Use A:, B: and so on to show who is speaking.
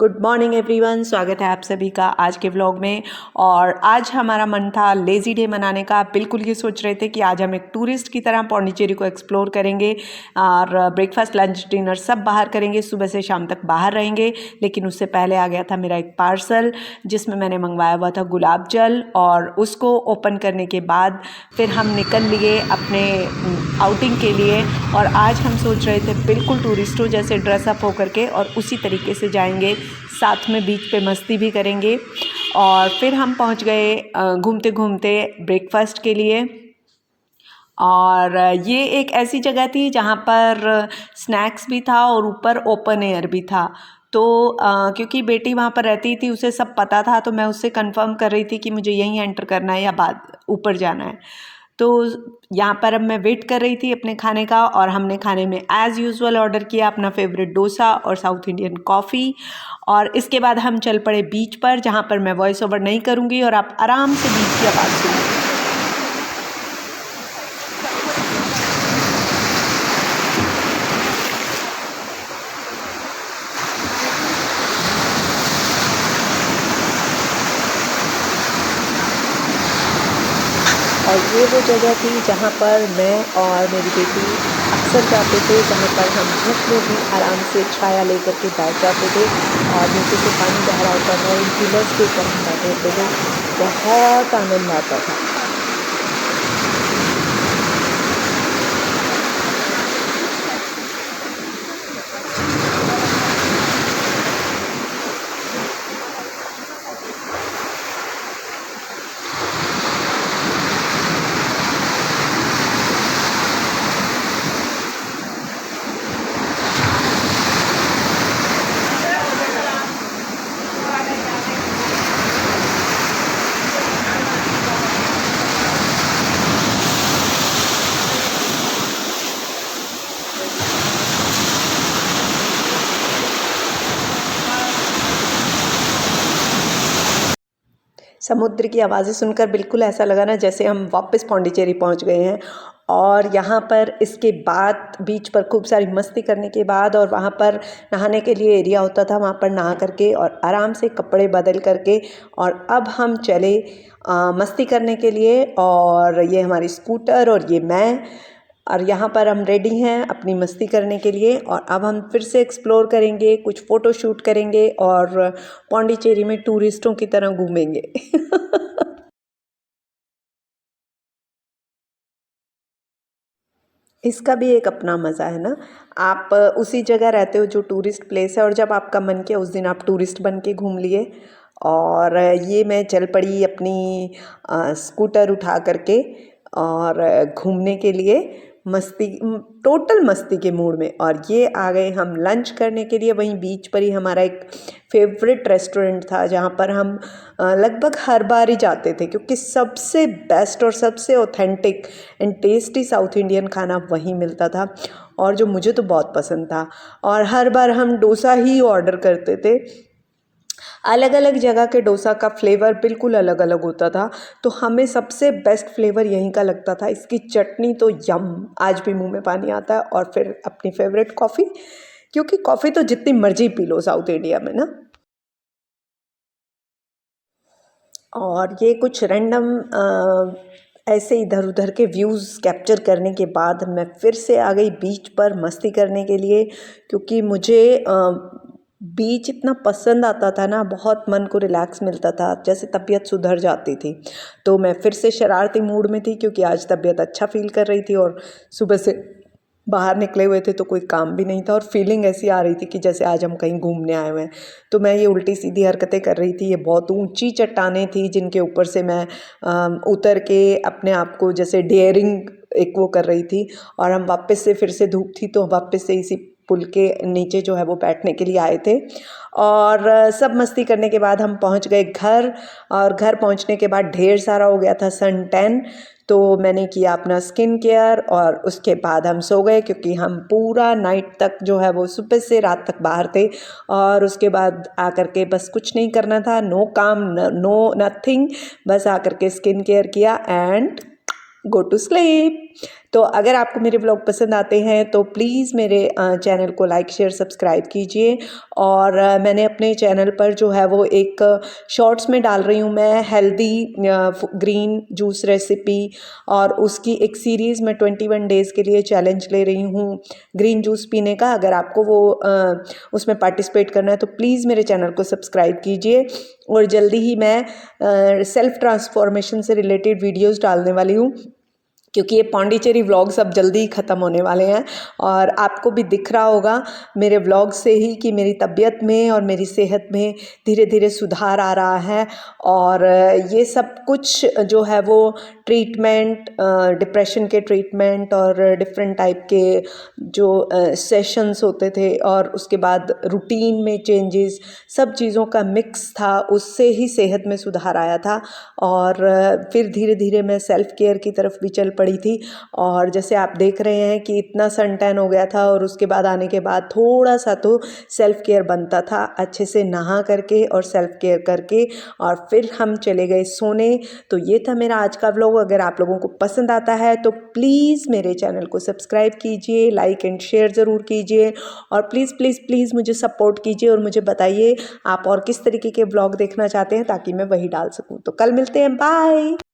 A: Good morning everyone, स्वागत है आप सभी का आज के व्लॉग में। और आज हमारा मन था लेज़ी डे मनाने का। बिल्कुल ये सोच रहे थे कि आज हम एक टूरिस्ट की तरह पौंडीचेरी को एक्सप्लोर करेंगे और ब्रेकफास्ट लंच डिनर सब बाहर करेंगे, सुबह से शाम तक बाहर रहेंगे। लेकिन उससे पहले आ गया था मेरा एक पार्सल जिसमें मैंने मंगवाया हुआ था गुलाब जल, और उसको ओपन करने के बाद फिर हम निकल लिए अपने आउटिंग के लिए। और आज हम सोच रहे थे बिल्कुल टूरिस्टों जैसे ड्रेसअप होकर के और उसी तरीके से जाएंगे, साथ में बीच पे मस्ती भी करेंगे। और फिर हम पहुंच गए घूमते घूमते ब्रेकफास्ट के लिए। और ये एक ऐसी जगह थी जहाँ पर स्नैक्स भी था और ऊपर ओपन एयर भी था। तो क्योंकि बेटी वहाँ पर रहती थी, उसे सब पता था, तो मैं उससे कंफर्म कर रही थी कि मुझे यहीं एंटर करना है या बाद ऊपर जाना है। तो यहाँ पर अब मैं वेट कर रही थी अपने खाने का, और हमने खाने में एज़ यूजुअल ऑर्डर किया अपना फेवरेट डोसा और साउथ इंडियन कॉफ़ी। और इसके बाद हम चल पड़े बीच पर, जहाँ पर मैं वॉइस ओवर नहीं करूँगी और आप आराम से बीच की आवाज़ सुनिए। और ये वो जगह थी जहाँ पर मैं और मेरी बेटी अक्सर जाते थे, जहाँ पर हम धूप में भी आराम से छाया लेकर के बैठ जाते थे और नीचे से पानी बह रहा होता था, इन पिलर्स के ऊपर हम बैठे होते थे। बहुत आनंद आता था। समुद्र की आवाज़ें सुनकर बिल्कुल ऐसा लगा ना जैसे हम वापस पौंडीचेरी पहुंच गए हैं। और यहाँ पर इसके बाद बीच पर खूब सारी मस्ती करने के बाद, और वहाँ पर नहाने के लिए एरिया होता था, वहाँ पर नहा करके और आराम से कपड़े बदल करके, और अब हम चले मस्ती करने के लिए। और ये हमारी स्कूटर और ये मैं, और यहाँ पर हम रेडी हैं अपनी मस्ती करने के लिए। और अब हम फिर से एक्सप्लोर करेंगे, कुछ फ़ोटो शूट करेंगे और पौंडीचेरी में टूरिस्टों की तरह घूमेंगे। इसका भी एक अपना मज़ा है ना। आप उसी जगह रहते हो जो टूरिस्ट प्लेस है, और जब आपका मन किया उस दिन आप टूरिस्ट बन के घूम लिए। और ये मैं चल पड़ी अपनी स्कूटर उठा करके और घूमने के लिए, मस्ती, टोटल मस्ती के मूड में। और ये आ गए हम लंच करने के लिए। वहीं बीच पर ही हमारा एक फेवरेट रेस्टोरेंट था जहाँ पर हम लगभग हर बार ही जाते थे, क्योंकि सबसे बेस्ट और सबसे authentic and tasty south Indian खाना वहीं मिलता था, और जो मुझे तो बहुत पसंद था। और हर बार हम डोसा ही ऑर्डर करते थे। अलग अलग जगह के डोसा का फ्लेवर बिल्कुल अलग अलग होता था, तो हमें सबसे बेस्ट फ्लेवर यहीं का लगता था। इसकी चटनी तो यम, आज भी मुंह में पानी आता है। और फिर अपनी फेवरेट कॉफ़ी, क्योंकि कॉफ़ी तो जितनी मर्जी पी लो साउथ इंडिया में ना। और ये कुछ रैंडम ऐसे इधर उधर के व्यूज़ कैप्चर करने के बाद मैं फिर से आ गई बीच पर मस्ती करने के लिए, क्योंकि मुझे बीच इतना पसंद आता था ना, बहुत मन को रिलैक्स मिलता था, जैसे तबीयत सुधर जाती थी। तो मैं फिर से शरारती मूड में थी, क्योंकि आज तबीयत अच्छा फील कर रही थी और सुबह से बाहर निकले हुए थे तो कोई काम भी नहीं था, और फीलिंग ऐसी आ रही थी कि जैसे आज हम कहीं घूमने आए हुए हैं। तो मैं ये उल्टी सीधी हरकतें कर रही थी। ये बहुत ऊंची चट्टानें थी जिनके ऊपर से मैं उतर के अपने आप को जैसे डेयरिंग एक वो कर रही थी। और हम वापस से, फिर से धूप थी तो वापस से इसी पुल के नीचे जो है वो बैठने के लिए आए थे। और सब मस्ती करने के बाद हम पहुंच गए घर। और घर पहुंचने के बाद ढेर सारा हो गया था सन टैन, तो मैंने किया अपना स्किन केयर, और उसके बाद हम सो गए, क्योंकि हम पूरा नाइट तक जो है वो सुबह से रात तक बाहर थे। और उसके बाद आकर के बस कुछ नहीं करना था, नो काम, नो नथिंग, बस आकर के स्किन केयर किया एंड गो टू स्लीप। तो अगर आपको मेरे ब्लॉग पसंद आते हैं तो प्लीज़ मेरे चैनल को लाइक शेयर सब्सक्राइब कीजिए। और मैंने अपने चैनल पर जो है वो एक शॉर्ट्स में डाल रही हूँ मैं हेल्दी ग्रीन जूस रेसिपी, और उसकी एक सीरीज़ में 21 डेज़ के लिए चैलेंज ले रही हूँ ग्रीन जूस पीने का। अगर आपको वो उसमें पार्टिसिपेट करना है तो प्लीज़ मेरे चैनल को सब्सक्राइब कीजिए। और जल्दी ही मैं सेल्फ ट्रांसफॉर्मेशन से रिलेटेड वीडियोस डालने वाली हूँ, क्योंकि ये पौंडीचेरी व्लॉग्स अब जल्दी ही ख़त्म होने वाले हैं। और आपको भी दिख रहा होगा मेरे व्लॉग से ही कि मेरी तबीयत में और मेरी सेहत में धीरे धीरे सुधार आ रहा है। और ये सब कुछ जो है वो ट्रीटमेंट, डिप्रेशन के ट्रीटमेंट और डिफरेंट टाइप के जो सेशंस होते थे और उसके बाद रूटीन में चेंजेस, सब चीज़ों का मिक्स था, उससे ही सेहत में सुधार आया था। और फिर धीरे धीरे मैं सेल्फ़ केयर की तरफ भी चल पड़ी थी। और जैसे आप देख रहे हैं कि इतना सन टैन हो गया था, और उसके बाद आने के बाद थोड़ा सा तो सेल्फ़ केयर बनता था, अच्छे से नहा करके और सेल्फ़ केयर करके, और फिर हम चले गए सोने। तो ये था मेरा आज का व्लॉग। अगर आप लोगों को पसंद आता है तो प्लीज़ मेरे चैनल को सब्सक्राइब कीजिए, लाइक एंड शेयर ज़रूर कीजिए, और प्लीज़ प्लीज़ प्लीज़ मुझे सपोर्ट कीजिए और मुझे बताइए आप और किस तरीके के व्लॉग देखना चाहते हैं ताकि मैं वही डाल सकूँ। तो कल मिलते हैं, बाय।